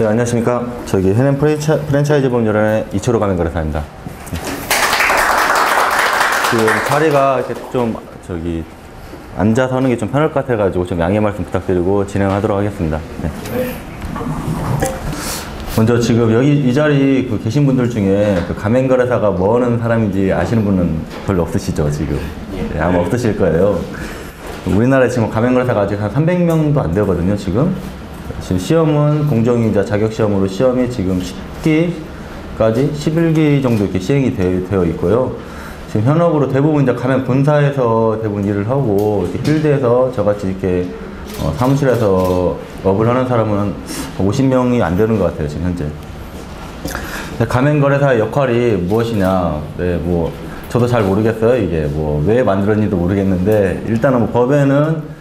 네, 안녕하십니까. 저기 해냄 프랜차이즈 법률원의 이철호 가맹거래사입니다. 지금 자리가 이렇게 좀 앉아서 하는 게 좀 편할 것 같아가지고 좀 양해 말씀 부탁드리고 진행하도록 하겠습니다. 네. 먼저 지금 여기 이 자리 계신 분들 중에 가맹거래사가 뭐 하는 사람인지 아시는 분은 별로 없으시죠, 지금? 네, 아마 없으실 거예요. 우리나라에 지금 가맹거래사가 아직 한 300명도 안 되거든요, 지금 시험은 공정인자 자격시험으로 시험이 지금 10기까지 11기 정도 이렇게 시행이 되어 있고요. 지금 현업으로 대부분 이제 가맹 본사에서 대부분 일을 하고 이렇게 필드에서 저같이 이렇게 사무실에서 업을 하는 사람은 50명이 안 되는 것 같아요, 지금 현재. 가맹거래사의 역할이 무엇이냐, 네, 저도 잘 모르겠어요. 이게 왜 만들었는지도 모르겠는데, 일단은 법에는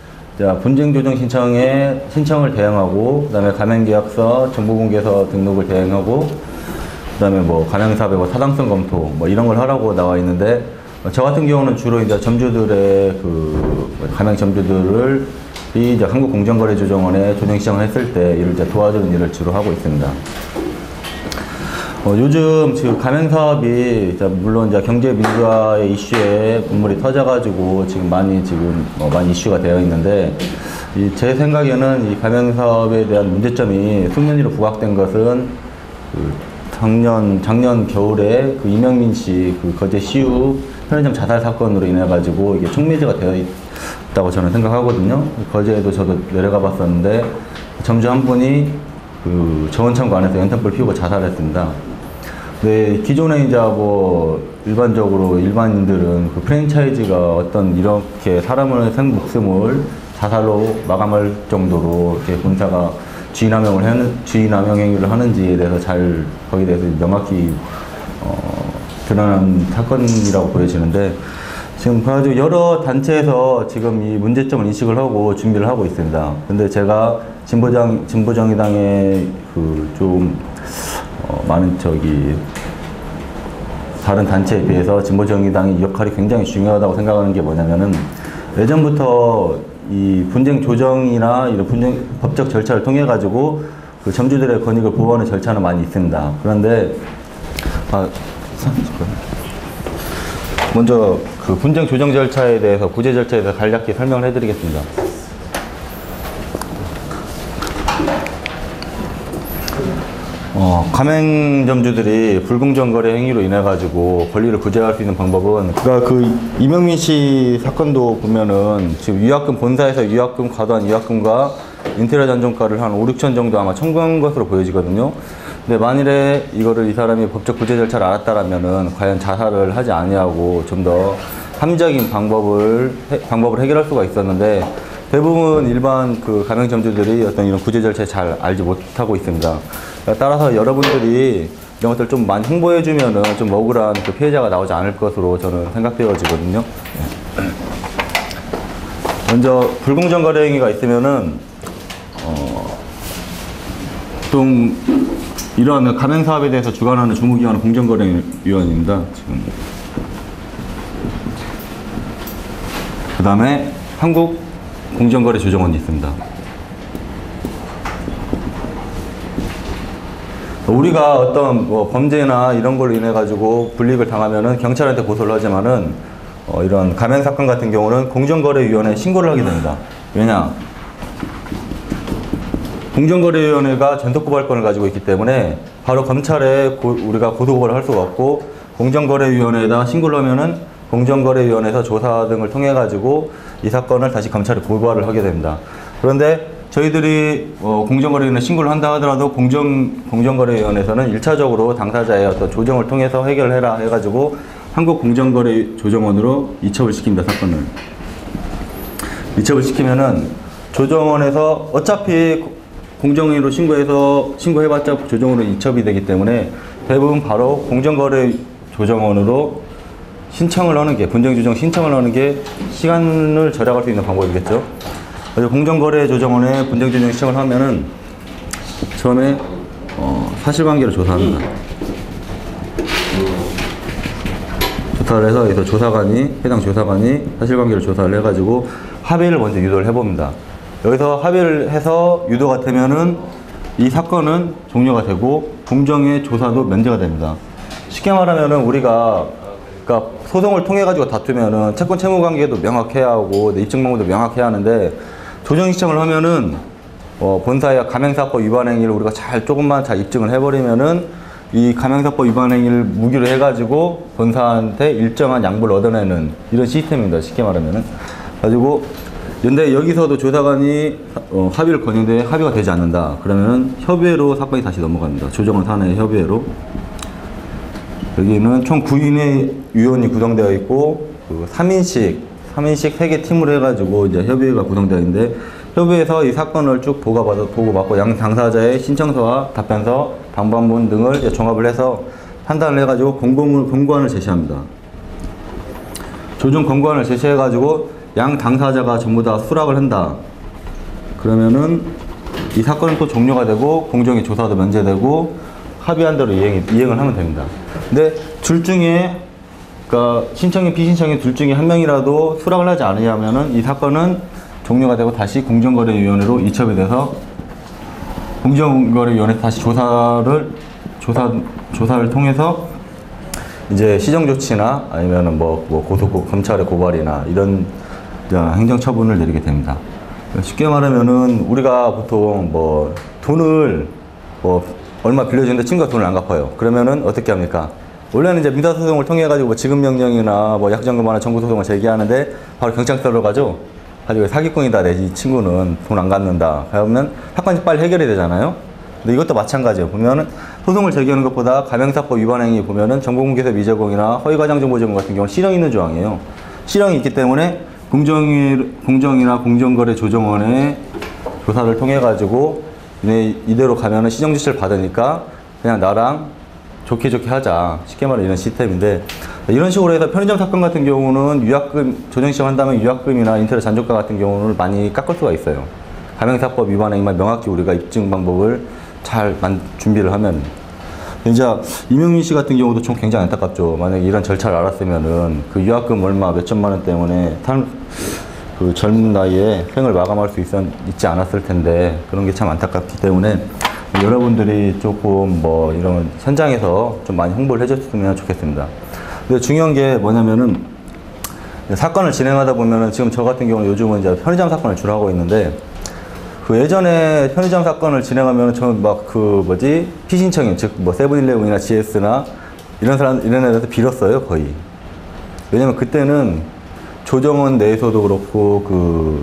분쟁조정 신청을 대행하고, 그 다음에 가맹계약서, 정보공개서 등록을 대행하고, 그 다음에 가맹사업의 타당성 검토, 이런 걸 하라고 나와 있는데, 저 같은 경우는 주로 이제 점주들의 가맹 점주들을 이제 한국공정거래조정원에 조정시청을 했을 때 이를 이제 도와주는 일을 주로 하고 있습니다. 요즘 지금 가맹사업이 물론 이제 경제민주화의 이슈에 분물이 터져가지고 지금 많이 이슈가 되어 있는데, 제 생각에는 이 가맹사업에 대한 문제점이 숙련위로 부각된 것은 작년 겨울에 이명민 씨 거제 CU 편의점 자살 사건으로 인해 가지고 이게 촉매제가 되어 있다고 저는 생각하거든요. 거제에도 저도 내려가 봤었는데 점주 한 분이 정원창고 안에서 연탄불 피우고 자살했습니다. 네, 기존에 이제 일반적으로 일반인들은 프랜차이즈가 어떤 이렇게 사람의 목숨을 자살로 마감할 정도로 이렇게 본사가 주의남용 행위를 하는지에 대해서 거기에 대해서 명확히 드러난 사건이라고 보여지는데, 지금 그래가지고 여러 단체에서 지금 이 문제점을 인식을 하고 준비를 하고 있습니다. 근데 제가 진보정의당의 많은 다른 단체에 비해서 진보정의당의 역할이 굉장히 중요하다고 생각하는 게 뭐냐면은, 예전부터 이 분쟁 조정이나 이런 법적 절차를 통해 가지고 점주들의 권익을 보호하는 절차는 많이 있습니다. 그런데 먼저 분쟁 조정 절차에 대해서, 구제 절차에 대해서 간략히 설명을 해드리겠습니다. 가맹점주들이 불공정 거래 행위로 인해 가지고 권리를 구제할 수 있는 방법은, 이명민 씨 사건도 보면은 지금 본사에서 유약금, 과도한 유약금과 인테리어 잔존가를 한 5, 6천 정도 아마 청구한 것으로 보여지거든요. 근데 만일에 이 사람이 법적 구제 절차를 알았다라면은 과연 자살을 하지 아니하고 좀 더 합리적인 방법을 해결할 수가 있었는데, 대부분 일반 가맹점주들이 어떤 이런 구제 절차를 잘 알지 못하고 있습니다. 따라서 여러분들이 이런 것들 좀 많이 홍보해주면은 좀 억울한 피해자가 나오지 않을 것으로 저는 생각되어지거든요. 먼저 불공정 거래 행위가 있으면은 좀 이러한 가맹 사업에 대해서 주관하는 주무기관은 공정거래위원회입니다. 지금 그 다음에 한국공정거래조정원이 있습니다. 우리가 어떤 범죄나 이런 걸로 인해 가지고 불이익을 당하면은 경찰한테 고소를 하지만은 이런 가맹 사건 같은 경우는 공정거래위원회에 신고를 하게 됩니다. 왜냐? 공정거래위원회가 전속고발권을 가지고 있기 때문에 바로 검찰에 우리가 고소고발을 할 수가 없고, 공정거래위원회에다 신고를 하면은 공정거래위원회에서 조사 등을 통해 가지고 이 사건을 다시 검찰에 고발을 하게 됩니다. 그런데 저희들이 공정거래위원회 신고를 한다 하더라도 공정거래위원회에서는 1차적으로 당사자의 어떤 조정을 통해서 해결해라 해가지고 한국공정거래조정원으로 이첩을 시킵니다, 사건을. 이첩을 시키면은 조정원에서 어차피 공정위로 신고해봤자 조정원으로 이첩이 되기 때문에 대부분 바로 공정거래조정원으로 신청을 하는 게, 분쟁조정 신청을 하는 게 시간을 절약할 수 있는 방법이겠죠. 그래서 공정거래조정원에 분쟁조정 신청을 하면은 처음에 사실관계를 조사합니다. 조사를 해서 해당 조사관이 사실관계를 조사를 해가지고 합의를 먼저 유도를 해봅니다. 여기서 합의를 해서 유도가 되면은 이 사건은 종료가 되고 공정의 조사도 면제가 됩니다. 쉽게 말하면은 우리가 그러니까 소송을 통해 가지고 다투면은 채권 채무 관계도 명확해야 하고 입증 방법도 명확해야 하는데 조정 신청을 하면은 본사의 가맹사법 위반 행위를 우리가 조금만 잘 입증을 해버리면은 이 가맹사법 위반 행위를 무기로 해가지고 본사한테 일정한 양보를 얻어내는 이런 시스템입니다. 쉽게 말하면은. 가지고 근데 여기서도 조사관이 합의를 거는데 합의가 되지 않는다. 그러면은 협의회로 사건이 다시 넘어갑니다. 조정원 사내 협의회로. 여기는 총 9인의 위원이 구성되어 있고 3인씩 3개 팀으로 해가지고 이제 협의회가 구성되어 있는데 협의회에서 이 사건을 쭉 보고받고 양 당사자의 신청서와 답변서, 방법문 등을 이제 종합을 해서 판단을 해가지고 공고안을 제시합니다. 조정 공고안을 제시해가지고 양 당사자가 전부 다 수락을 한다. 그러면은 이 사건은 또 종료가 되고 공정의 조사도 면제되고 합의한 대로 이행을 하면 됩니다. 근데 둘 중에 그러니까 신청인 비신청인 둘 중에 한 명이라도 수락을 하지 않으냐면은 이 사건은 종료가 되고 다시 공정거래위원회로 이첩이 돼서 공정거래위원회 다시 조사를 통해서 이제 시정조치나 아니면은 뭐 검찰의 고발이나 이런 행정처분을 내리게 됩니다. 쉽게 말하면은 우리가 보통 뭐 돈을 얼마 빌려주는데 친구가 돈을 안 갚아요. 그러면은 어떻게 합니까? 원래는 이제 민사소송을 통해 가지고 뭐 지급명령이나 뭐 약정금화나 청구소송을 제기하는데 바로 경찰서로 가죠. 가지고 사기꾼이다 내 친구는 돈 안 갚는다. 그러면 사건이 빨리 해결이 되잖아요. 근데 이것도 마찬가지예요. 보면은 소송을 제기하는 것보다 가맹사법 위반 행위 보면은 정보공개서 미제공이나 허위과장 정보 제공 같은 경우는 실형이 있는 조항이에요. 실형이 있기 때문에 공정이나 공정거래 조정원의 조사를 통해 가지고 이대로 가면은 시정 지시를 받으니까 그냥 나랑 좋게 하자. 쉽게 말해 이런 시스템인데 이런 식으로 해서 편의점 사건 같은 경우는 유약금 조정 시청한다면 유약금이나 인터넷 잔존가 같은 경우는 많이 깎을 수가 있어요. 가맹사법 위반 행위만 명확히 우리가 입증 방법을 잘 준비를 하면. 이제 이명민 씨 같은 경우도 좀 굉장히 안타깝죠. 만약에 이런 절차를 알았으면은 그 유약금 얼마 몇 천만 원 때문에 그 젊은 나이에 생을 마감할 수 있지 않았을 텐데 그런 게 참 안타깝기 때문에 여러분들이 조금 뭐 이런 현장에서 좀 많이 홍보를 해줬으면 좋겠습니다. 근데 중요한 게 뭐냐면은 사건을 진행하다 보면은 지금 저 같은 경우는 요즘은 이제 편의점 사건을 주로 하고 있는데 그 예전에 편의점 사건을 진행하면은 저는 막 피신청인 즉 뭐 세븐일레븐이나 GS나 이런 애들한테 빌었어요 거의. 왜냐면 그때는 조정원 내에서도 그렇고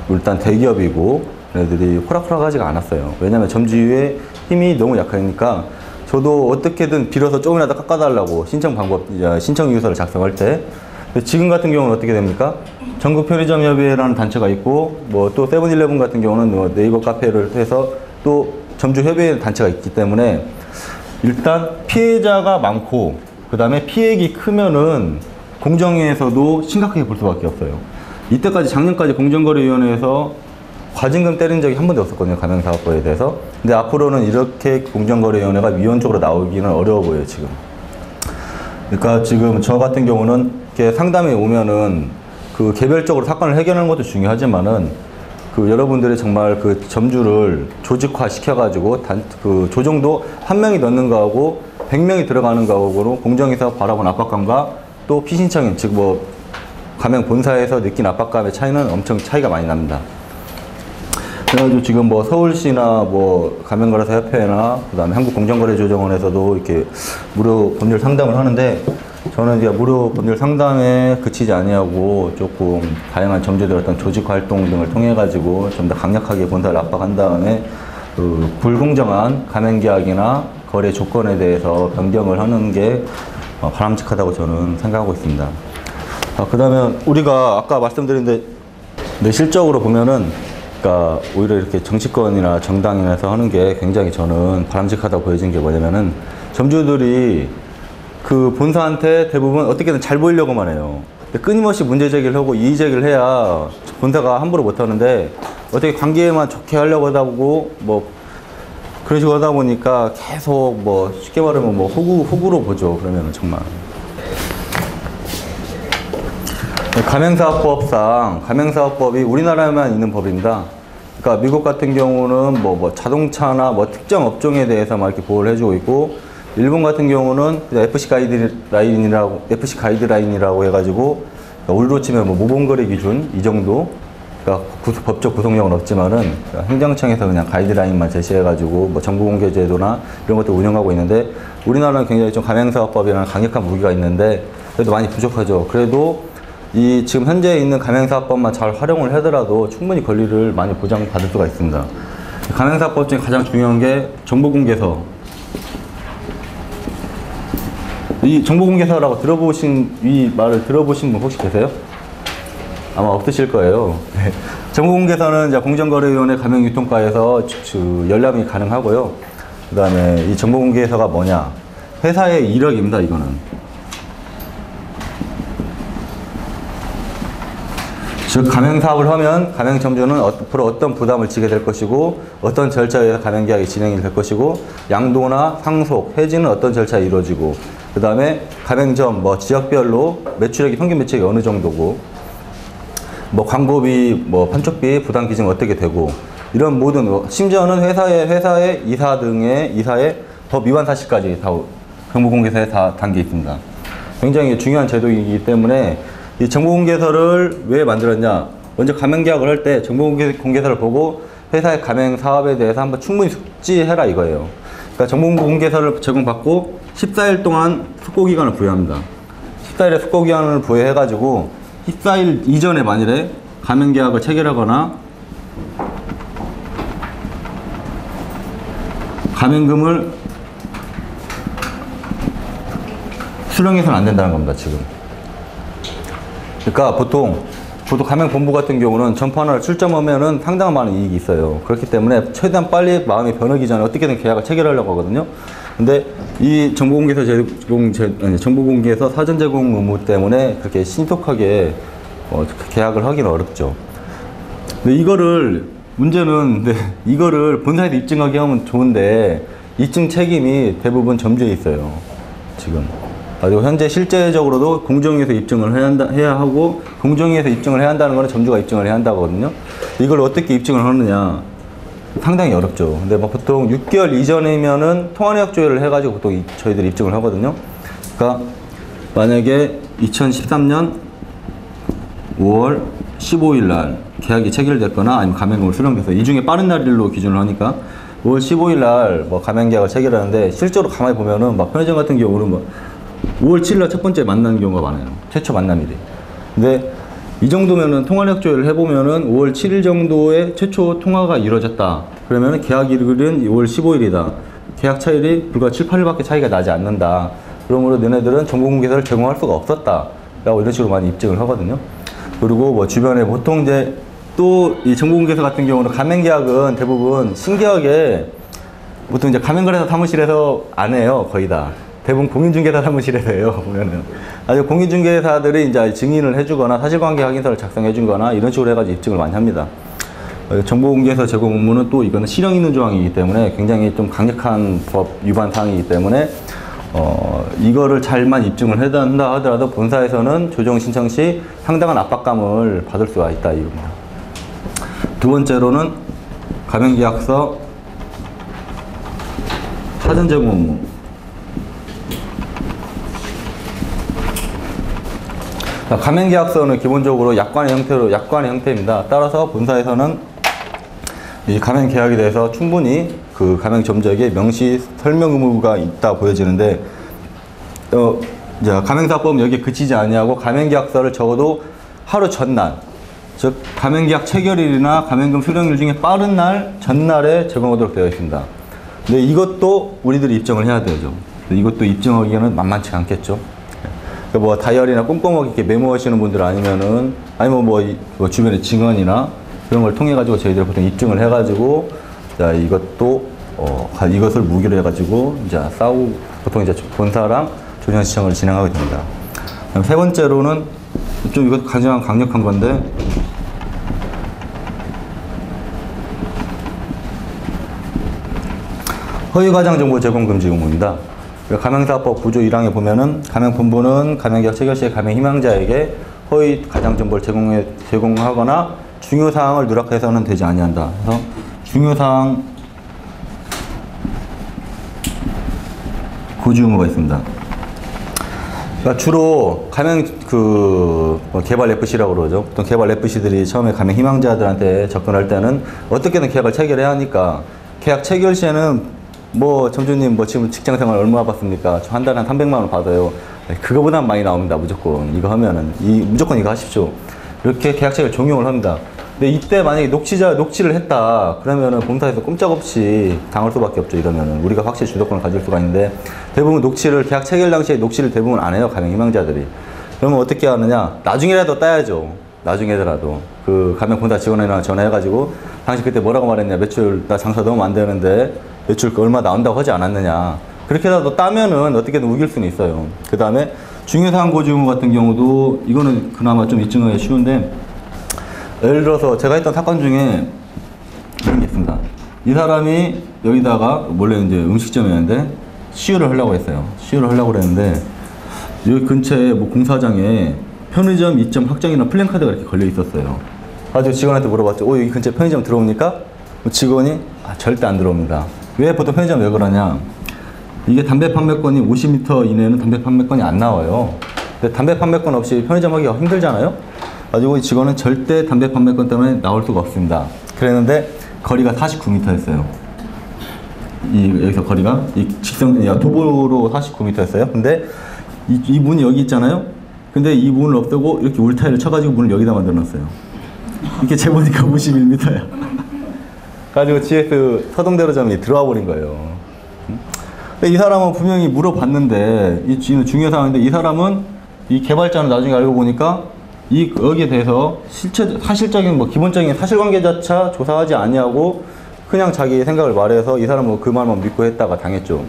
일단 대기업이고 애들이 호락호락하지가 않았어요. 왜냐면 점주의 힘이 너무 약하니까 저도 어떻게든 빌어서 조금이라도 깎아달라고 신청 유서를 작성할 때. 지금 같은 경우는 어떻게 됩니까? 전국 편의점협의회라는 단체가 있고 뭐 또 세븐일레븐 같은 경우는 뭐 네이버 카페를 해서 또 점주협의회 단체가 있기 때문에 일단 피해자가 많고 그 다음에 피해액이 크면은 공정위에서도 심각하게 볼 수밖에 없어요. 이때까지 작년까지 공정거래위원회에서 과징금 때린 적이 한 번도 없었거든요. 가맹사업법에 대해서. 근데 앞으로는 이렇게 공정거래위원회가 위원적으로 나오기는 어려워 보여요. 지금. 그러니까 지금 저 같은 경우는 이렇게 상담에 오면은 그 개별적으로 사건을 해결하는 것도 중요하지만은 그 여러분들이 정말 그 점주를 조직화 시켜가지고 그 조정도 한 명이 넣는 거하고 100명이 들어가는 거하고는 공정에서 바라본 압박감과 또 피신청인 즉 뭐 가맹 본사에서 느낀 압박감의 차이는 엄청 차이가 많이 납니다. 그래가지고 지금 뭐 서울시나 뭐 가맹거래사 협회나 그다음에 한국공정거래조정원에서도 이렇게 무료 법률 상담을 하는데 저는 이제 무료 법률 상담에 그치지 아니하고 조금 다양한 점주들 어떤 조직 활동 등을 통해 가지고 좀 더 강력하게 본사를 압박한 다음에 그 불공정한 가맹계약이나 거래 조건에 대해서 변경을 하는 게 바람직하다고 저는 생각하고 있습니다. 그다음에 우리가 아까 말씀드린 실적으로 보면은 그러니까 오히려 이렇게 정치권이나 정당에서 하는 게 굉장히 저는 바람직하다고 보여진 게 뭐냐면은 점주들이 그 본사한테 대부분 어떻게든 잘 보이려고만 해요. 끊임없이 문제 제기를 하고 이의 제기를 해야 본사가 함부로 못 하는데 어떻게 관계만 좋게 하려고 하다 보고 뭐 그런 식으로 하다 보니까 계속 뭐 쉽게 말하면 뭐 호구로 보죠. 그러면은 정말. 가맹사업법상 가맹사업법이 우리나라에만 있는 법입니다. 그러니까 미국 같은 경우는 뭐 자동차나 뭐 특정 업종에 대해서 막 이렇게 보호를 해주고 있고, 일본 같은 경우는 FC 가이드라인이라고 해가지고, 그러니까 우리로 치면 뭐 모범거래 기준 이 정도. 그러니까 법적 구속력은 없지만은 그러니까 행정청에서 그냥 가이드라인만 제시해가지고 뭐 정보공개제도나 이런 것들 운영하고 있는데, 우리나라는 굉장히 좀 가맹사업법이라는 강력한 무기가 있는데 그래도 많이 부족하죠. 그래도 이 지금 현재 있는 가맹사업법만 잘 활용을 하더라도 충분히 권리를 많이 보장받을 수가 있습니다. 가맹사업법 중에 가장 중요한 게 정보공개서. 이 정보공개서라고 이 말을 들어보신 분 혹시 계세요? 아마 없으실 거예요. 정보공개서는 이제 공정거래위원회 가맹유통과에서 열람이 가능하고요. 그 다음에 이 정보공개서가 뭐냐? 회사의 이력입니다, 이거는. 즉, 가맹사업을 하면 가맹점주는 앞으로 어떤 부담을 지게 될 것이고, 어떤 절차에 의해서 가맹계약이 진행이 될 것이고, 양도나 상속, 해지는 어떤 절차에 이루어지고, 그 다음에 가맹점, 뭐 지역별로 매출액이, 평균 매출액이 어느 정도고, 뭐 광고비, 뭐 판촉비, 부담 기준이 어떻게 되고, 이런 모든, 심지어는 회사의 이사의 법 위반 사실까지 다 정보공개서에 다 담겨 있습니다. 굉장히 중요한 제도이기 때문에 이 정보공개서를 왜 만들었냐? 먼저 가맹계약을 할 때 정보공개서를 보고 회사의 가맹사업에 대해서 한번 충분히 숙지해라 이거예요. 그러니까 정보공개서를 제공받고 14일 동안 숙고기간을 부여합니다. 14일의 숙고기간을 부여해가지고 14일 이전에 만일에 가맹계약을 체결하거나 가맹금을 수령해서는 안 된다는 겁니다, 지금. 그러니까 보통 가맹본부 같은 경우는 점포 하나를 출점하면은 상당한 많은 이익이 있어요. 그렇기 때문에 최대한 빨리 마음이 변하기 전에 어떻게든 계약을 체결하려고 하거든요. 근데 이 정보공개서 사전 제공 의무 때문에 그렇게 신속하게 계약을 하기는 어렵죠. 근데 문제는 이거를 본사에서 입증하게 하면 좋은데 입증 책임이 대부분 점주에 있어요, 지금. 그리고 현재 실제적으로도 공정위에서 입증을 해야 하고, 공정위에서 입증을 해야 한다는 거는 점주가 입증을 해야 한다거든요. 이걸 어떻게 입증을 하느냐? 상당히 어렵죠. 근데 뭐 보통 6개월 이전이면은 통화내역 조회를 해가지고 보통 저희들이 입증을 하거든요. 그러니까 만약에 2013년 5월 15일 날 계약이 체결됐거나 아니면 가맹금을 수령돼서 이 중에 빠른 날로 기준을 하니까 5월 15일 날 뭐 가맹계약을 체결하는데, 실제로 가만히 보면은 막 편의점 같은 경우는 뭐 5월 7일 날 첫 번째 만나는 경우가 많아요. 최초 만남일이. 근데 이 정도면은 통화내역 조회를 해보면은 5월 7일 정도에 최초 통화가 이루어졌다. 그러면은 계약일은 5월 15일이다. 계약 차일이 불과 7, 8일밖에 차이가 나지 않는다. 그러므로 너네들은 정보공개서를 제공할 수가 없었다. 라고 이런 식으로 많이 입증을 하거든요. 그리고 뭐 주변에 보통 이제 또 이 정보공개서 같은 경우는 가맹계약은 대부분 신기하게 보통 이제 가맹거래사 사무실에서 안 해요, 거의 다. 대부분 공인중개사 사무실에서 해요, 보면은. 아주 공인중개사들이 이제 증인을 해주거나 사실관계 확인서를 작성해주거나 이런 식으로 해가지고 입증을 많이 합니다. 정보공개서 제공 의무는 또 이거는 실형 있는 조항이기 때문에 굉장히 좀 강력한 법 위반 사항이기 때문에 이거를 잘만 입증을 한다 하더라도 본사에서는 조정 신청 시 상당한 압박감을 받을 수가 있다 이겁니다. 두 번째로는 가맹계약서 사전 제공 의무. 가맹계약서는 기본적으로 약관의 형태입니다. 따라서 본사에서는 이 가맹계약에 대해서 충분히 그 가맹점주에게 명시 설명 의무가 있다 보여지는데, 이제 가맹사업법은 여기에 그치지 아니하고 가맹계약서를 적어도 하루 전날, 즉 가맹계약 체결일이나 가맹금 수령일 중에 빠른 날 전날에 제공하도록 되어 있습니다. 근데 이것도 우리들이 입증을 해야 되죠. 이것도 입증하기에는 만만치 않겠죠. 뭐 다이어리나 꼼꼼하게 이렇게 메모하시는 분들 아니면 뭐 주변의 증언이나 그런 걸 통해 가지고 저희들 보통 입증을 해 가지고, 자 이것도 이것을 무기로 해 가지고 이제 보통 이제 본사랑 조정 신청을 진행하게 됩니다. 그다음 세 번째로는 좀 이것 가장 강력한 건데, 허위과장 정보 제공 금지 의무입니다. 가맹사업법 구조 1항에 보면은 가맹본부는 가맹계약 체결 시에 가맹 희망자에게 허위 가장 정보를 제공하거나 중요사항을 누락해서는 되지 아니한다. 그래서 중요사항 고지 의무가 있습니다. 그러니까 주로 가맹 개발 FC라고 그러죠. 보통 개발 FC들이 처음에 가맹 희망자들한테 접근할 때는 어떻게든 계약을 체결해야 하니까 계약 체결 시에는 뭐 점주님 뭐 지금 직장생활 얼마 받습니까? 저 한 달에 한 300만 원 받아요. 그거보다 많이 나옵니다. 무조건 이거 하면은 무조건 이거 하십시오. 이렇게 계약 체결 종용을 합니다. 근데 이때 만약에 녹취를 했다 그러면은 본사에서 꼼짝없이 당할 수밖에 없죠. 이러면은 우리가 확실히 주도권을 가질 수가 있는데 대부분 계약 체결 당시에 녹취를 대부분 안 해요. 가맹 희망자들이. 그러면 어떻게 하느냐? 나중에라도 따야죠. 나중에라도 그 가맹 본사 직원이랑 전화해가지고 당신 그때 뭐라고 말했냐? 매출 나 장사 너무 안 되는데 매출 얼마 나온다고 하지 않았느냐? 그렇게라도 따면은 어떻게든 우길 수는 있어요. 그 다음에 중요사항 고지 의무 같은 경우도 이거는 그나마 좀 입증하기 쉬운데. 예를 들어서 제가 했던 사건 중에 이런 게 있습니다. 이 사람이 여기다가 원래 이제 음식점이었는데 시유를 하려고 했어요. 시유를 하려고 그랬는데 여기 근처에 뭐 공사장에 편의점 2점 확정이나 플랜카드가 이렇게 걸려 있었어요. 가지고 직원한테 물어봤죠. 여기 근처에 편의점 들어옵니까? 직원이 절대 안 들어옵니다. 왜 보통 편의점 왜 그러냐? 이게 담배 판매권이 50m 이내에는 담배 판매권이 안 나와요. 근데 담배 판매권 없이 편의점 하기가 힘들잖아요. 가지고 직원은 절대 담배 판매권 때문에 나올 수가 없습니다. 그랬는데 거리가 49m였어요. 여기서 거리가 도보로 49m였어요. 근데 이 문이 여기 있잖아요. 근데 이 문을 없애고 이렇게 울타리를 쳐가지고 문을 여기다 만들어놨어요. 이렇게 재보니까 51m야. 가지고 GS 서동대로점이 들어와 버린 거예요. 근데 이 사람은 분명히 물어봤는데 이 중요 사항인데 이 사람은 이 개발자는 나중에 알고 보니까 여기에 대해서 사실적인 기본적인 사실관계조차 조사하지 아니하고 그냥 자기 생각을 말해서 이 사람은 그 말만 믿고 했다가 당했죠.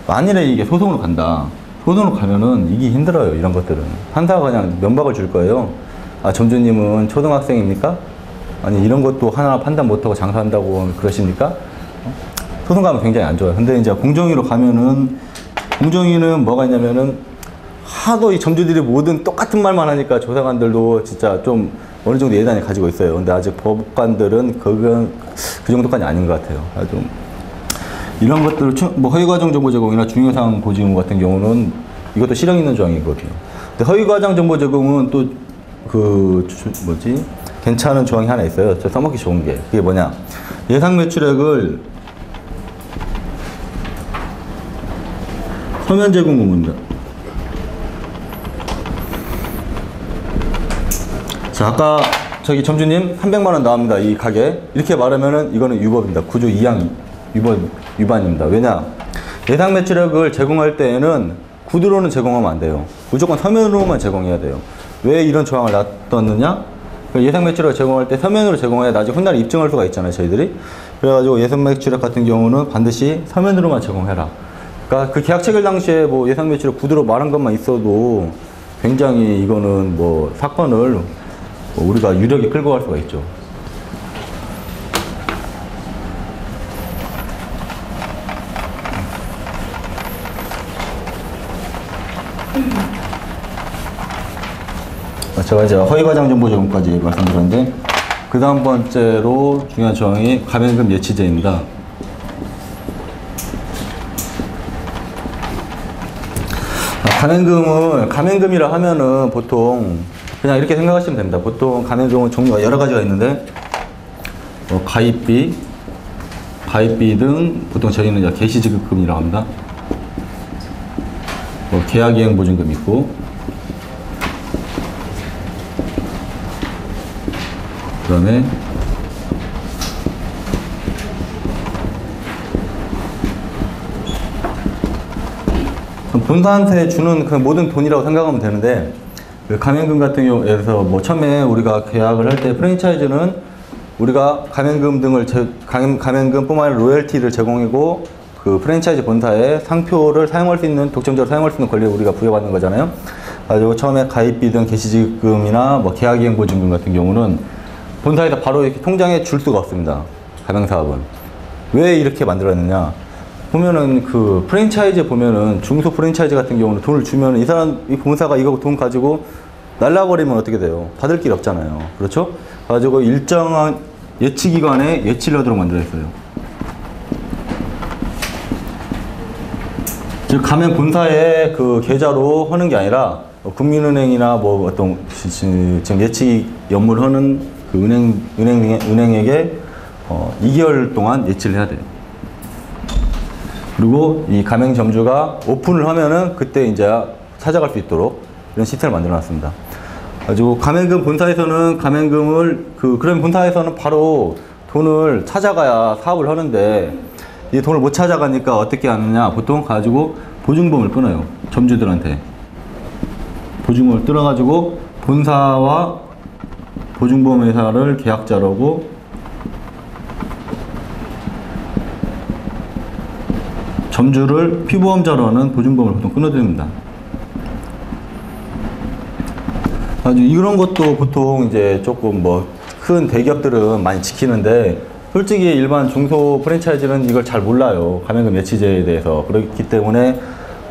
만일에 이게 소송으로 간다. 소송으로 가면은 이기 힘들어요. 이런 것들은 판사가 그냥 면박을 줄 거예요. 점주님은 초등학생입니까? 아니 이런 것도 하나 판단 못하고 장사한다고 그러십니까? 소송 가면 굉장히 안 좋아요. 근데 이제 공정위로 가면은 공정위는 뭐가 있냐면은 하도 이 점주들이 모든 똑같은 말만 하니까 조사관들도 진짜 좀 어느 정도 예단이 가지고 있어요. 근데 아직 법관들은 그 정도까지 아닌 것 같아요. 좀 이런 것들 허위과정 정보 제공이나 중요사항 고지 의무 같은 경우는 이것도 실형 있는 조항이거든요. 근데 허위과정 정보 제공은 또 괜찮은 조항이 하나 있어요. 저 써먹기 좋은 게 그게 뭐냐? 예상 매출액을 서면 제공 의무입니다. 자, 아까 저기 점주님 300만 원 나옵니다. 이 가게. 이렇게 말하면은 이거는 위법입니다. 구조 2항 위반입니다. 왜냐? 예상 매출액을 제공할 때에는 구두로는 제공하면 안 돼요. 무조건 서면으로만 제공해야 돼요. 왜 이런 조항을 놔뒀느냐? 예상 매출액을 제공할 때 서면으로 제공해야 나중에 훗날 입증할 수가 있잖아요. 저희들이. 그래가지고 예상 매출액 같은 경우는 반드시 서면으로만 제공해라. 그러니까 그 계약 체결 당시에 예상 매출액 구두로 말한 것만 있어도 굉장히 이거는 사건을 우리가 유력에 끌고 갈 수가 있죠. 제가 이제 허위과장 정보 제공까지 말씀드렸는데 그 다음 번째로 중요한 조항이 가맹금 예치제입니다. 가맹금이라 하면은 보통 그냥 이렇게 생각하시면 됩니다. 보통 가맹금은 종류가 여러 가지가 있는데 가입비 등 보통 저희는 개시지급금이라고 합니다. 계약이행 보증금 있고 그 다음에 본사한테 주는 그 모든 돈이라고 생각하면 되는데 그 가맹금 같은 경우에서 처음에 우리가 계약을 할 때 프랜차이즈는 우리가 가맹금 등을 가맹금뿐만 아니라 로열티를 제공하고 그 프랜차이즈 본사에 상표를 사용할 수 있는 독점적으로 사용할 수 있는 권리를 우리가 부여받는 거잖아요. 그리고 처음에 가입비 등 개시지급금이나 계약이행 보증금 같은 경우는 본사에서 바로 이렇게 통장에 줄 수가 없습니다. 가맹사업은. 왜 이렇게 만들었느냐? 보면은 그 프랜차이즈 보면은 중소 프랜차이즈 같은 경우는 돈을 주면은 이 본사가 이거 돈 가지고 날라버리면 어떻게 돼요? 받을 길 없잖아요. 그렇죠? 가지고 일정한 예치기관에 예치를 하도록 만들어졌어요. 즉 가맹 본사의 그 계좌로 하는 게 아니라 국민은행이나 뭐 어떤 지금 예치 연물 하는 그 은행에게 2개월 동안 예치를 해야 돼요. 그리고 이 가맹점주가 오픈을 하면은 그때 이제 찾아갈 수 있도록 이런 시스템을 만들어 놨습니다. 가지고 가맹금 본사에서는 가맹금을 그런 본사에서는 바로 돈을 찾아가야 사업을 하는데 이 돈을 못 찾아가니까 어떻게 하느냐, 보통 가지고 보증금을 끊어요. 점주들한테 보증금을 끊어가지고 본사와 보증보험 회사를 계약자로고 점주를 피보험자로 하는 보증보험을 보통 끊어드립니다. 아주 이런 것도 보통 이제 조금 뭐 큰 대기업들은 많이 지키는데 솔직히 일반 중소 프랜차이즈는 이걸 잘 몰라요. 가맹금 예치제에 대해서. 그렇기 때문에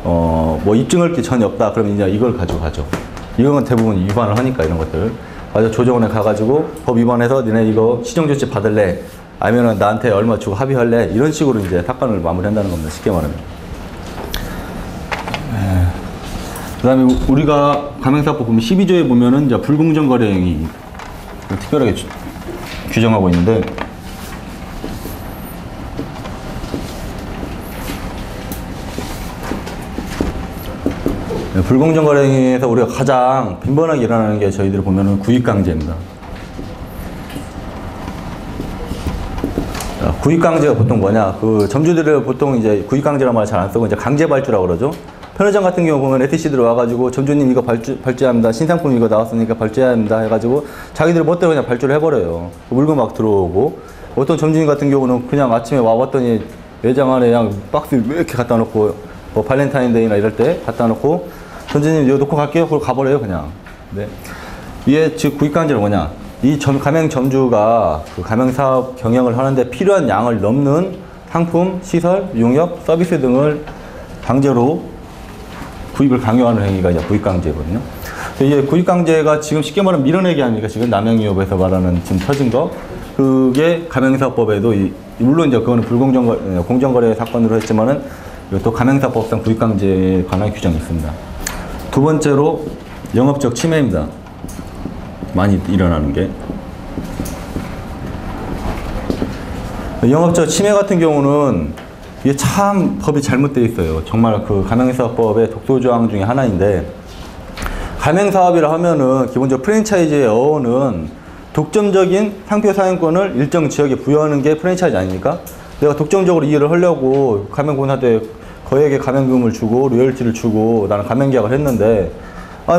뭐 입증할 게 전혀 없다. 그러면 이제 이걸 가지고 가죠. 이건 대부분 위반을 하니까 이런 것들. 맞아, 조정원에 가가지고 법 위반해서 니네 이거 시정조치 받을래? 아니면은 나한테 얼마 주고 합의할래? 이런 식으로 이제 사건을 마무리한다는 겁니다. 쉽게 말하면. 그 다음에 우리가 가맹사법 보면 12조에 보면은 이제 불공정 거래 행위 특별하게 규정하고 있는데 불공정 거래 행위에서 우리가 가장 빈번하게 일어나는 게 저희들 보면은 구입강제입니다. 구입강제가 보통 뭐냐? 그 점주들을 보통 이제 구입강제라는 말 잘 안 쓰고 이제 강제발주라고 그러죠. 편의점 같은 경우 보면 ETC들 와가지고 점주님 이거 발주해야 합니다. 신상품 이거 나왔으니까 발주해야 합니다. 해가지고 자기들 멋대로 그냥 발주를 해버려요. 물건 막 들어오고 어떤 점주님 같은 경우는 그냥 아침에 와봤더니 매장 안에 그냥 박스 왜 이렇게 갖다 놓고 뭐 발렌타인데이나 이럴 때 갖다 놓고 점주님 이거 놓고 갈게요. 그걸 가버려요 그냥. 네. 이게 즉 구입강제는 뭐냐? 이 가맹 점주가 그 가맹사업 경영을 하는데 필요한 양을 넘는 상품, 시설, 용역, 서비스 등을 강제로 구입을 강요하는 행위가 이제 구입강제거든요. 이게 구입강제가 지금 쉽게 말하면 밀어내기 아닙니까? 지금 남양유업에서 말하는 지금 터진 거. 그게 가맹사법에도 물론 이제 그거는 공정거래 사건으로 했지만은 또 가맹사법상 구입강제에 관한 규정이 있습니다. 두 번째로 영업적 침해입니다. 많이 일어나는 게. 영업적 침해 같은 경우는 이게 참 법이 잘못되어 있어요. 정말 그 가맹사업법의 독소조항 중에 하나인데 가맹사업이라 하면은 기본적으로 프랜차이즈의 어원은 독점적인 상표 사용권을 일정 지역에 부여하는 게 프랜차이즈 아닙니까? 내가 독점적으로 이 일을 하려고 가맹본사한테 거액의 가맹금을 주고 로열티를 주고 나는 가맹계약을 했는데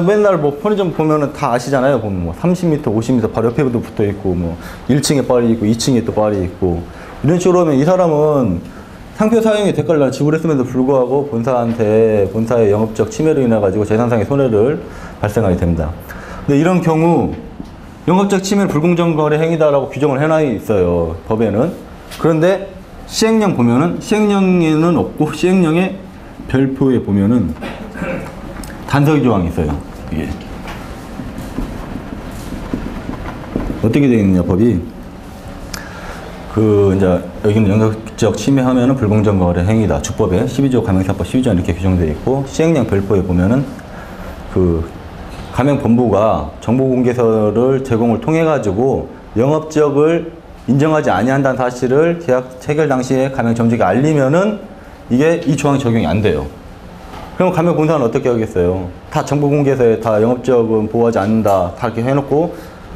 맨날 뭐 편의점 보면은 다 아시잖아요. 보면 뭐 30m, 50m 바로 옆에도 붙어 있고 뭐 1층에 빨이 있고 2층에 또 빨이 있고 이런 식으로 하면 이 사람은 상표 사용의 대가를 지불했음에도 불구하고 본사의 영업적 침해로 인해 가지고 재산상의 손해를 발생하게 됩니다. 근데 이런 경우 영업적 침해는 불공정 거래 행위다라고 규정을 해놔 있어요. 법에는. 그런데 시행령 보면은 시행령에는 없고 시행령의 별표에 보면은 단서기 조항이 있어요. 이게 어떻게 되어 있느냐 법이 이제 여기는 영역적 침해하면은 불공정 거래 행위다. 주법에 12조 가맹사법 12조 이렇게 규정되어 있고 시행령 별표에 보면은 가맹본부가 정보공개서를 제공을 통해 가지고 영업적을 인정하지 아니한다는 사실을 계약 체결 당시에 가맹점주에게 알리면은 이게 이 조항이 적용이 안 돼요. 그럼 가맹본사는 어떻게 하겠어요? 다 정보공개서에 다 영업적은 보호하지 않는다. 다 이렇게 해놓고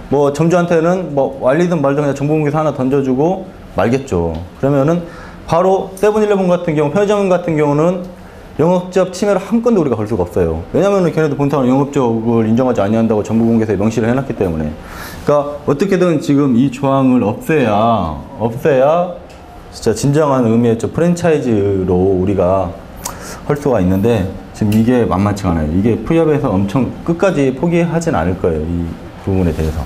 뭐 점주한테는 뭐 알리든 말든 그냥 정보공개서 하나 던져주고 말겠죠. 그러면은 바로 세븐일레븐 같은 경우, 편의점 같은 경우는 영업적 침해를 한 건도 우리가 걸 수가 없어요. 왜냐면은 걔네도 본사는 영업적을 인정하지 아니한다고 정보공개서에 명시를 해놨기 때문에. 그러니까 어떻게든 지금 이 조항을 없애야 진짜 진정한 의미의 프랜차이즈로 우리가 할 수가 있는데 지금 이게 만만치가 않아요. 이게 푸협에서 엄청 끝까지 포기하진 않을 거예요. 이 부분에 대해서.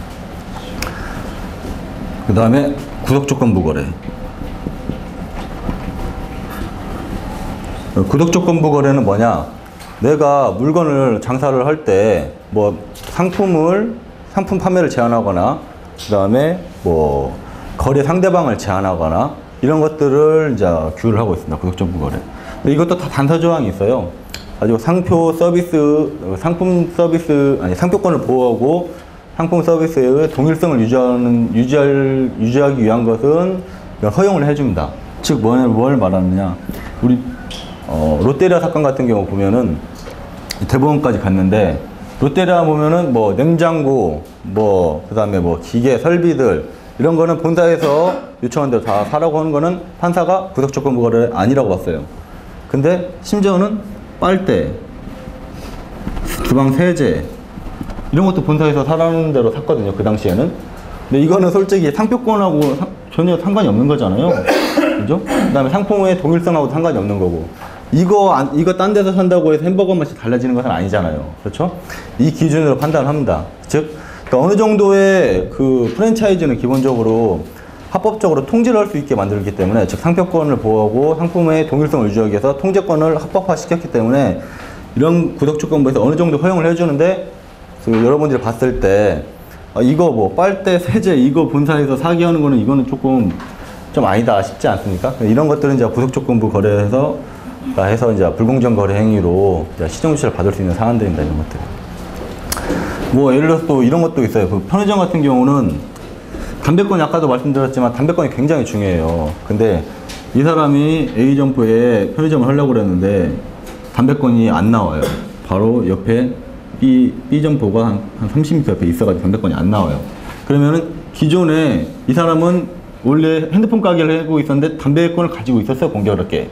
그 다음에 구독조건부 거래. 구독조건부 거래는 뭐냐? 내가 물건을 장사를 할 때 뭐 상품 판매를 제한하거나 그 다음에 뭐 거래 상대방을 제한하거나 이런 것들을 이제 규율을 하고 있습니다. 구독정보 거래. 근데 이것도 다 단서 조항이 있어요. 가지고 상표권을 보호하고 상품 서비스의 동일성을 유지하기 위한 것은 허용을 해줍니다. 즉 뭘 말하느냐, 우리 롯데리아 사건 같은 경우 보면은 대법원까지 갔는데, 롯데리아 보면은 뭐 냉장고, 뭐 그다음에 뭐 기계 설비들 이런 거는 본사에서 요청한 대로 다 사라고 하는 거는 판사가 구독조건부 거래 아니라고 봤어요. 근데 심지어는 빨대, 주방 세제 이런 것도 본사에서 사라는 대로 샀거든요, 그 당시에는. 근데 이거는 솔직히 상표권하고 전혀 상관이 없는 거잖아요. 그죠? 그 다음에 상품의 동일성하고 상관이 없는 거고. 이거 딴 데서 산다고 해서 햄버거 맛이 달라지는 것은 아니잖아요. 그렇죠? 이 기준으로 판단을 합니다. 즉, 그러니까 어느 정도의 그 프랜차이즈는 기본적으로 합법적으로 통제를 할 수 있게 만들기 때문에, 즉 상표권을 보호하고 상품의 동일성을 유지하기 위해서 통제권을 합법화시켰기 때문에 이런 구독조건부에서 어느 정도 허용을 해주는데, 여러분들이 봤을 때 이거 뭐 빨대, 세제 이거 본사에서 사게 하는 거는 이거는 조금 좀 아니다 싶지 않습니까? 이런 것들은 이제 구독조건부 거래에서 해서 이제 불공정 거래 행위로 이제 시정유치를 받을 수 있는 사안들입니다. 이런 것들. 뭐 예를 들어서 또 이런 것도 있어요. 그 편의점 같은 경우는 담배권이, 아까도 말씀드렸지만 담배권이 굉장히 중요해요. 근데 이 사람이 A점포에 편의점을 하려고 그랬는데 담배권이 안 나와요. 바로 옆에 B점포가 한 30m 옆에 있어가지고 담배권이 안 나와요. 그러면은 기존에 이 사람은 원래 핸드폰 가게를 하고 있었는데 담배권을 가지고 있었어요, 공교롭게.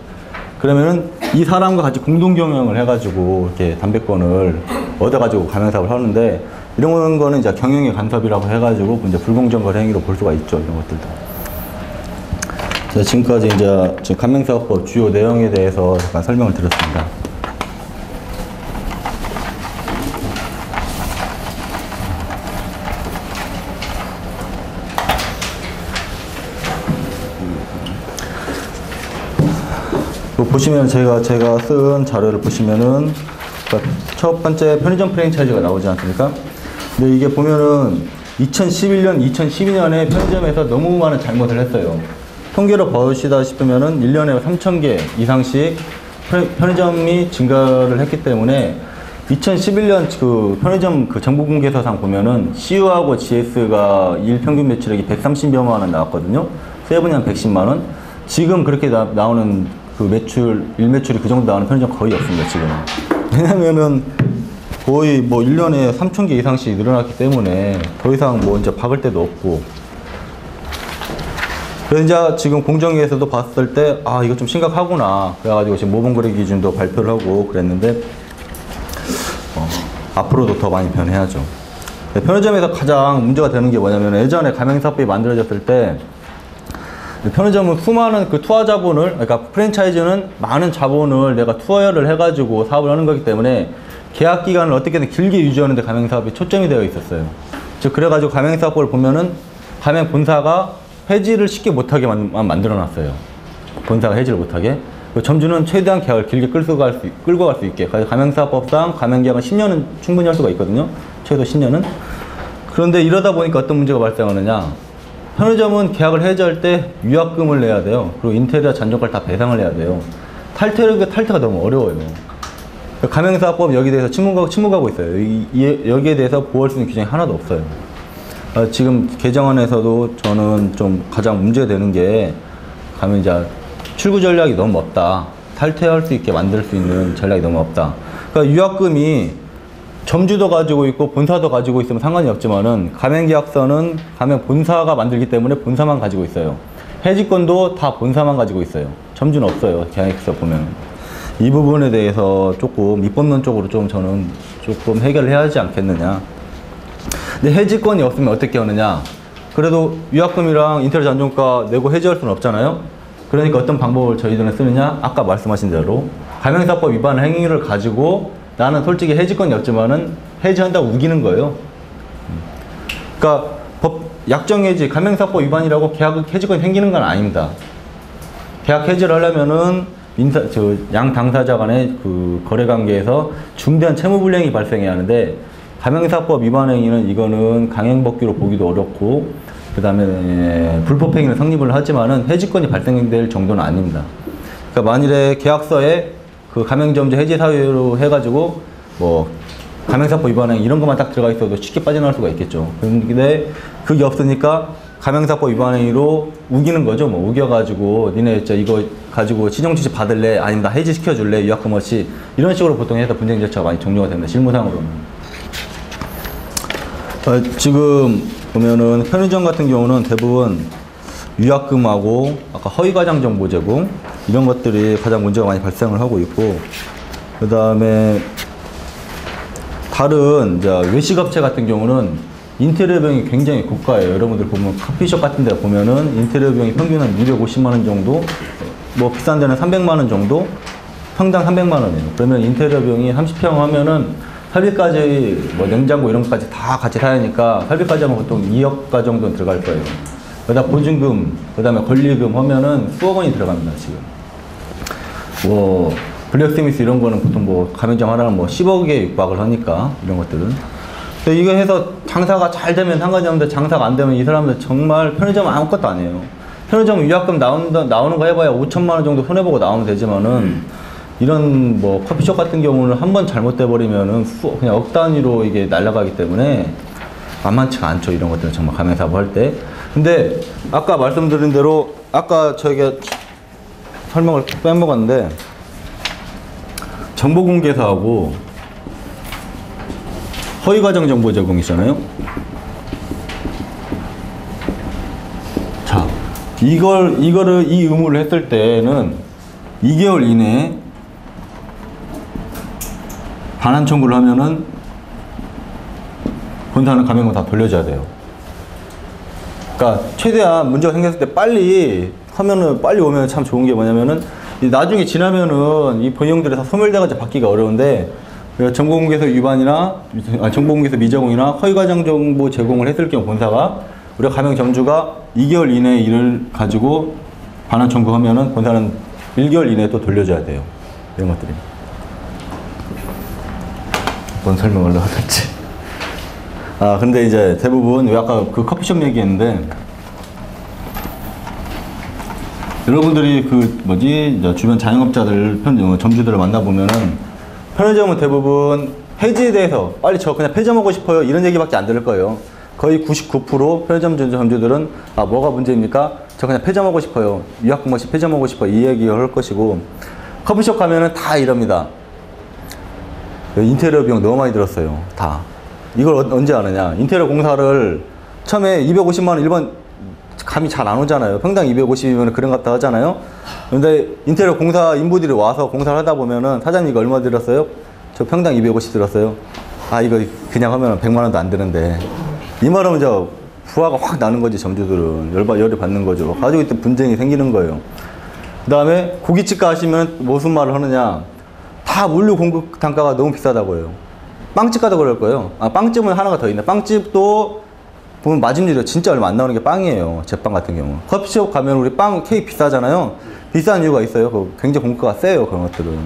그러면은 이 사람과 같이 공동 경영을 해가지고 이렇게 담배권을 얻어가지고 가맹사업을 하는데, 이런 거는 이제 경영의 간섭이라고 해가지고 이제 불공정 거래 행위로 볼 수가 있죠, 이런 것들도. 자, 지금까지 이제 가맹사업법 주요 내용에 대해서 잠깐 설명을 드렸습니다. 보시면 제가 쓴 자료를 보시면은 첫 번째 편의점 프랜차이즈가 나오지 않습니까? 근데 이게 보면은 2011년, 2012년에 편의점에서 너무 많은 잘못을 했어요. 통계로 보시다 싶으면은 1년에 3,000개 이상씩 편의점이 증가를 했기 때문에 2011년 그 편의점 그 정보공개서상 보면은 CU하고 GS가 일평균 매출액이 130여만 원 나왔거든요. 세븐이 한 110만 원. 지금 그렇게 나오는 그 일매출이 그 정도 나오는 편의점 거의 없습니다, 지금은. 왜냐면은 거의 뭐 1년에 3,000개 이상씩 늘어났기 때문에 더 이상 뭐 이제 박을 데도 없고. 그래서 이제 지금 공정위에서도 봤을 때, 아, 이거 좀 심각하구나. 그래가지고 지금 모범거래 기준도 발표를 하고 그랬는데, 앞으로도 더 많이 변해야죠. 편의점에서 가장 문제가 되는 게 뭐냐면, 예전에 가맹사업법이 만들어졌을 때, 편의점은 수많은 그 투하 자본을, 그러니까 프랜차이즈는 많은 자본을 내가 투하를 해가지고 사업을 하는 거기 때문에 계약 기간을 어떻게든 길게 유지하는 데 가맹사업이 초점이 되어 있었어요. 즉, 그래가지고 가맹사업법을 보면은 가맹 본사가 해지를 쉽게 못하게 만들어 놨어요. 본사가 해지를 못하게. 점주는 최대한 계약을 길게 끌고 갈 수 있게. 그래서 가맹사업법상 가맹계약은 10년은 충분히 할 수가 있거든요. 최소 10년은. 그런데 이러다 보니까 어떤 문제가 발생하느냐. 편의점은 계약을 해지할 때 위약금을 내야 돼요. 그리고 인테리어 잔존가를 다 배상을 해야 돼요. 탈퇴가 너무 어려워요. 가맹사업법 여기에 대해서 침묵하고 있어요. 여기에 대해서 보호할 수 있는 규정이 하나도 없어요. 지금 개정안에서도 저는 좀 가장 문제되는 게 가맹자 출구 전략이 너무 없다. 탈퇴할 수 있게 만들 수 있는 전략이 너무 없다. 그러니까 위약금이 점주도 가지고 있고 본사도 가지고 있으면 상관이 없지만은 가맹계약서는 가맹 본사가 만들기 때문에 본사만 가지고 있어요. 해지권도 다 본사만 가지고 있어요. 점주는 없어요. 계약서 보면. 이 부분에 대해서 조금 입법론적으로 저는 조금 해결을 해야 하지 않겠느냐. 근데 해지권이 없으면 어떻게 하느냐. 그래도 위약금이랑 인테리어 잔존가 내고 해지할 수는 없잖아요. 그러니까 어떤 방법을 저희들은 쓰느냐. 아까 말씀하신 대로 가맹사업법 위반 행위를 가지고 나는 솔직히 해지권이 없지만은 해지한다고 우기는 거예요. 그러니까 약정해지, 가맹사업법 위반이라고 계약 해지권이 생기는 건 아닙니다. 계약 해지를 하려면은 양 당사자 간의 그 거래 관계에서 중대한 채무 불이행이 발생해야 하는데, 가맹사법 위반 행위는 이거는 강행법규로 보기도 어렵고, 그 다음에 불법 행위는 성립을 하지만은 해지권이 발생될 정도는 아닙니다. 그러니까 만일에 계약서에 그 가맹점주 해지 사유로 해가지고 뭐 가맹사법 위반 행위 이런 것만 딱 들어가 있어도 쉽게 빠져나갈 수가 있겠죠. 근데 그게 없으니까 가맹사법 위반 행위로 우기는 거죠. 뭐 우겨가지고 니네 진짜 이거 가지고 신용주시 받을래? 아니면 나 해지시켜줄래? 유약금 없이 이런 식으로 보통 해서 분쟁 절차가 많이 종료가 됩니다. 실무상으로는. 지금 보면은 편의점 같은 경우는 대부분 위약금하고 아까 허위과장 정보 제공 이런 것들이 가장 문제가 많이 발생을 하고 있고, 그 다음에 다른 이제 외식업체 같은 경우는 인테리어 비용이 굉장히 고가예요. 여러분들 보면 커피숍 같은 데 보면은 인테리어 비용이 평균 한 250만 원 정도, 뭐 비싼 데는 300만 원 정도, 평당 300만 원이에요. 그러면 인테리어 비용이 30평 하면은 설비까지 뭐 냉장고 이런 것까지 다 같이 사야 하니까 설비까지 하면 보통 2억가 정도는 들어갈 거예요. 그다음 보증금, 그다음에 권리금 하면은 수억 원이 들어갑니다, 지금. 뭐 블랙스미스 이런 거는 보통 뭐 가맹점 하나는 뭐 10억에 육박을 하니까 이런 것들은. 근데 이거 해서 장사가 잘 되면 상관이 없는데 장사가 안 되면 이 사람들 정말 편의점은 아무것도 아니에요. 편의점 위약금 나오는 거 해봐야 5천만 원 정도 손해보고 나오면 되지만은 이런 뭐 커피숍 같은 경우는 한 번 잘못돼 버리면은 그냥 억 단위로 이게 날아가기 때문에 만만치가 않죠. 이런 것들은 정말 가맹사업 할 때. 근데 아까 말씀드린 대로 아까 저희가 설명을 빼먹었는데 정보공개사하고 허위과정 정보 제공이잖아요. 자, 이 의무를 했을 때는 2개월 이내에 반환 청구를 하면은 본사는 가맹금 다 돌려줘야 돼요. 그러니까 최대한 문제가 생겼을 때 빨리 하면은, 빨리 오면 참 좋은 게 뭐냐면은 나중에 지나면은 이 본용들에서 소멸돼가지고 받기가 어려운데, 정보공개서 위반이나 정보공개서 미제공이나 허위과정 정보 제공을 했을 경우 본사가, 우리가 가맹점주가 2개월 이내에 이를 가지고 반환 청구하면은 본사는 1개월 이내에 또 돌려줘야 돼요. 이런 것들이. 뭔 설명을 하겠지. 근데 이제 대부분, 왜 아까 그 커피숍 얘기했는데, 여러분들이 주변 자영업자들, 점주들을 만나보면은, 편의점은 대부분 해지에 대해서 빨리 저 그냥 폐점하고 싶어요. 이런 얘기밖에 안 들을 거예요. 거의 99% 편의점 점주들은 뭐가 문제입니까? 저 그냥 폐점하고 싶어요. 위약금 없이 폐점하고 싶어요. 이 얘기를 할 것이고, 커피숍 가면은 다 이럽니다. 인테리어 비용 너무 많이 들었어요. 다. 이걸 언제 아느냐. 인테리어 공사를 처음에 250만 원 일반 감이 잘 안 오잖아요. 평당 250이면 그런 것 같다 하잖아요. 근데 인테리어 공사 인부들이 와서 공사를 하다 보면은 사장님 이거 얼마 들었어요? 저 평당 250 들었어요. 이거 그냥 하면 100만 원도 안 되는데. 이 말하면 저 부하가 확 나는 거지. 점주들은 열이 받는 거죠. 가지고 있던 분쟁이 생기는 거예요. 그 다음에 고깃집가 하시면 무슨 말을 하느냐. 다 물류 공급 단가가 너무 비싸다고 해요. 빵집 가도 그럴 거예요. 빵집은 하나가 더 있네. 빵집도 보면 마진율이 진짜 얼마 안 나오는 게 빵이에요. 제빵 같은 경우. 커피숍 가면 우리 빵 케이크 비싸잖아요. 비싼 이유가 있어요. 굉장히 공급가가 세요. 그런 것들은.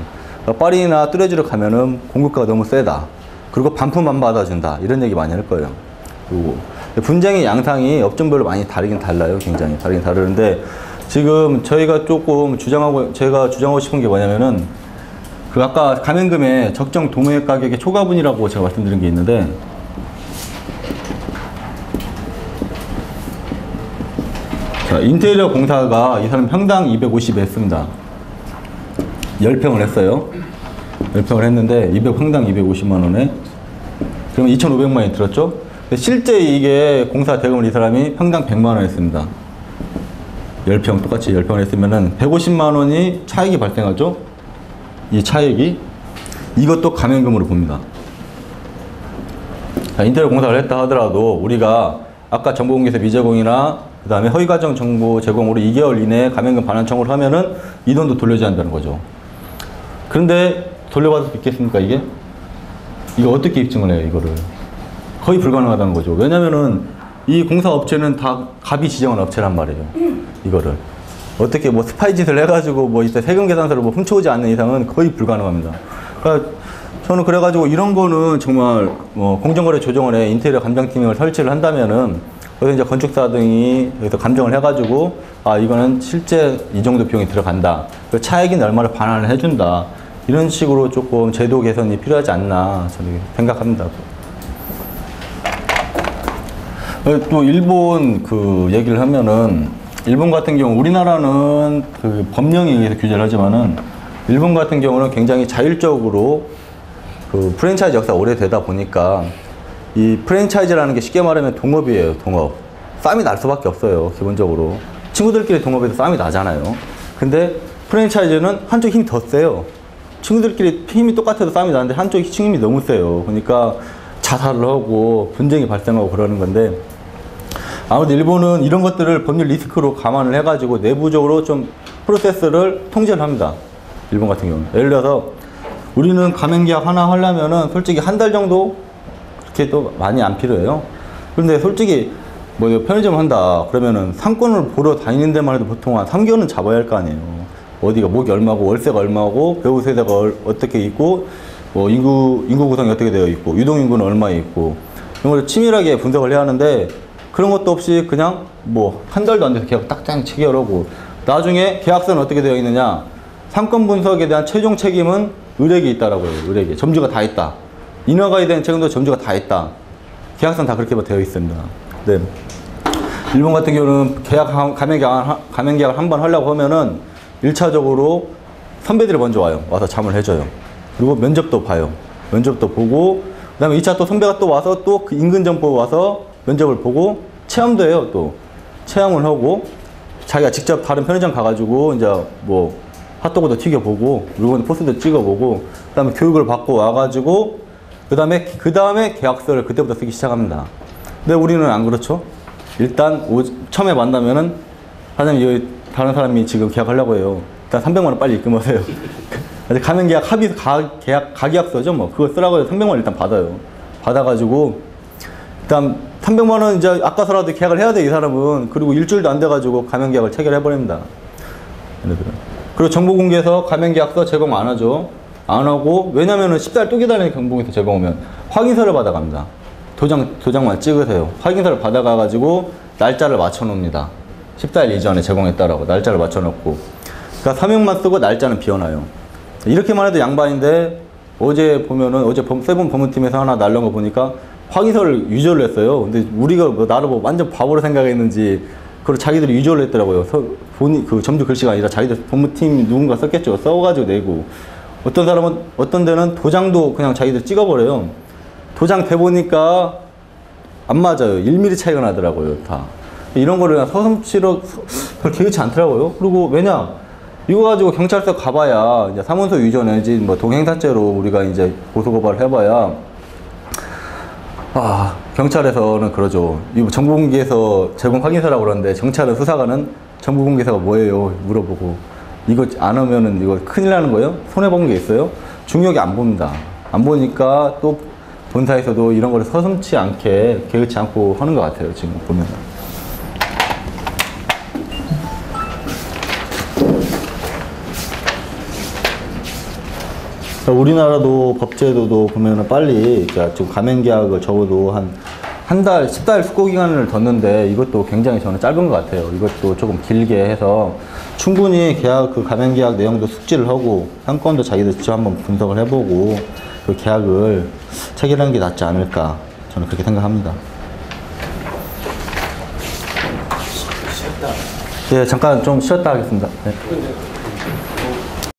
파리나 뚜레쥬를 가면은 공급가가 너무 세다. 그리고 반품만 받아준다. 이런 얘기 많이 할 거예요. 그리고 분쟁의 양상이 업종별로 많이 다르긴 달라요. 굉장히 다르긴 다르는데, 지금 저희가 조금 제가 주장하고 싶은 게 뭐냐면은, 아까 가맹금의 적정 도매 가격의 초과분이라고 제가 말씀드린 게 있는데, 자, 인테리어 공사가 이 사람 평당 250에 했습니다. 10평을 했어요. 10평을 했는데 평당 250만 원에, 그러면 2,500만 원이 들었죠? 근데 실제 이게 공사 대금을 이 사람이 평당 100만 원 했습니다. 10평 똑같이 10평을 했으면은 150만 원이 차익이 발생하죠? 이 차익이, 이것도 가맹금으로 봅니다. 자, 인테리어 공사를 했다 하더라도 우리가 아까 정보공개서 미제공이나 그 다음에 허위과정 정보 제공으로 2개월 이내에 가맹금 반환 청구를 하면은 이 돈도 돌려줘야 한다는 거죠. 그런데 돌려받을 수 있겠습니까, 이게? 이거 어떻게 입증을 해요, 이거를? 거의 불가능하다는 거죠. 왜냐면은 이 공사 업체는 다 갑이 지정한 업체란 말이에요. 이거를. 어떻게 뭐 스파이 짓을 해가지고 뭐 이제 세금 계산서를 뭐 훔쳐오지 않는 이상은 거의 불가능합니다. 그러니까 저는 그래가지고 이런 거는 정말 뭐 공정거래 조정원에 인테리어 감정팀을 설치를 한다면은 그래서 이제 건축사 등이 여기서 감정을 해가지고 아 이거는 실제 이 정도 비용이 들어간다. 그 차액인 얼마를 반환을 해준다. 이런 식으로 조금 제도 개선이 필요하지 않나 저는 생각합니다. 또 일본 그 얘기를 하면은 일본 같은 경우 우리나라는 그 법령에 의해서 규제를 하지만은 일본 같은 경우는 굉장히 자율적으로 그 프랜차이즈 역사가 오래되다 보니까 이 프랜차이즈라는 게 쉽게 말하면 동업이에요. 동업. 싸움이 날 수밖에 없어요. 기본적으로. 친구들끼리 동업해도 싸움이 나잖아요. 근데 프랜차이즈는 한쪽 힘이 더 세요. 친구들끼리 힘이 똑같아도 싸움이 나는데 한쪽 힘이 너무 세요. 그러니까 자살을 하고 분쟁이 발생하고 그러는 건데 아무래도 일본은 이런 것들을 법률 리스크로 감안을 해가지고 내부적으로 좀 프로세스를 통제를 합니다. 일본 같은 경우는. 예를 들어서 우리는 가맹계약 하나 하려면은 솔직히 한 달 정도 그렇게 또 많이 안 필요해요. 그런데 솔직히 뭐 편의점 한다 그러면은 상권을 보러 다니는 데만 해도 보통 한 3개월은 잡아야 할 거 아니에요. 어디가 목이 얼마고 월세가 얼마고 배우 세대가 어떻게 있고 뭐 인구 구성이 어떻게 되어 있고 유동인구는 얼마 있고 이런 걸 치밀하게 분석을 해야 하는데 그런 것도 없이 그냥 뭐 한 달도 안 돼서 계약 딱딱 체결하고 나중에 계약서는 어떻게 되어 있느냐 상권 분석에 대한 최종 책임은 의뢰기 있다라고 해요. 의뢰기 점주가 다 있다. 인허가에 대한 책임도 점주가 다 있다. 계약서는 다 그렇게 되어 있습니다. 네. 일본 같은 경우는 가맹계약을 한 번 하려고 하면은 1차적으로 선배들이 먼저 와서 잠을 해줘요. 그리고 면접도 봐요. 면접도 보고 그 다음에 2차 또 선배가 또 와서 또 그 인근 점포 와서 면접을 보고 체험도 해요. 또 체험을 하고 자기가 직접 다른 편의점 가가지고 이제 뭐 핫도그도 튀겨보고 물건 포스도 찍어보고 그 다음에 교육을 받고 와가지고 그 다음에 계약서를 그때부터 쓰기 시작합니다. 근데 우리는 안 그렇죠. 일단 처음에 만나면은 사장님 여기 다른 사람이 지금 계약하려고 해요. 일단 300만 원 빨리 입금하세요. 가맹계약 가계약서죠. 뭐 그거 쓰라고 해서 300만 원 일단 받아요. 받아가지고 일단 300만 원 이제 아까서라도 계약을 해야 돼 이 사람은. 그리고 일주일도 안 돼가지고 가맹계약을 체결해 버립니다. 그리고 정보공개에서 가맹계약서 제공 안 하죠. 안 하고 왜냐면은 10달 또 기다리는 정보공개에서 제공 오면 확인서를 받아갑니다. 도장만 찍으세요. 확인서를 받아가가지고 날짜를 맞춰놓습니다. 10달 이전에 제공했다라고 날짜를 맞춰놓고 그러니까 서명만 쓰고 날짜는 비워놔요. 이렇게만 해도 양반인데 어제 보면은 어제 세븐 법무팀에서 하나 날라온 거 보니까 확인서를 위조를 했어요. 근데 우리가 뭐 나를 뭐 완전 바보로 생각했는지 그걸 자기들이 위조를 했더라고요. 그 점주 글씨가 아니라 자기들 법무팀 누군가 썼겠죠. 써가지고 내고 어떤 사람은 어떤 데는 도장도 그냥 자기들 찍어버려요. 도장 대보니까 안 맞아요. 1mm 차이가 나더라고요. 다 이런 거를 그냥 서슴치로 별 개의치 않더라고요. 그리고 왜냐 이거 가지고 경찰서 가봐야 이제 사문서 위조 내지 뭐 동행사죄로 우리가 이제 고소고발을 해봐야 경찰에서는 그러죠. 이거 정보공개에서 제공 확인서라고 그러는데 경찰은 수사관은 정보공개서가 뭐예요? 물어보고 이거 안 하면은 이거 큰일 나는 거예요? 손해보는 게 있어요? 중요하게 안 봅니다. 안 보니까 또 본사에서도 이런 거를 서슴지 않게 개의치 않고 하는 것 같아요. 지금 보면. 우리나라도 법제도도 보면은 빨리 지금 가맹계약을 적어도 한 달, 10달 숙고기간을 뒀는데 이것도 굉장히 저는 짧은 것 같아요. 이것도 조금 길게 해서 충분히 그 가맹계약 내용도 숙지를 하고 상권도 자기들 직접 한번 분석을 해보고 그 계약을 체결하는 게 낫지 않을까 저는 그렇게 생각합니다. 네, 잠깐 좀 쉬었다 하겠습니다. 네.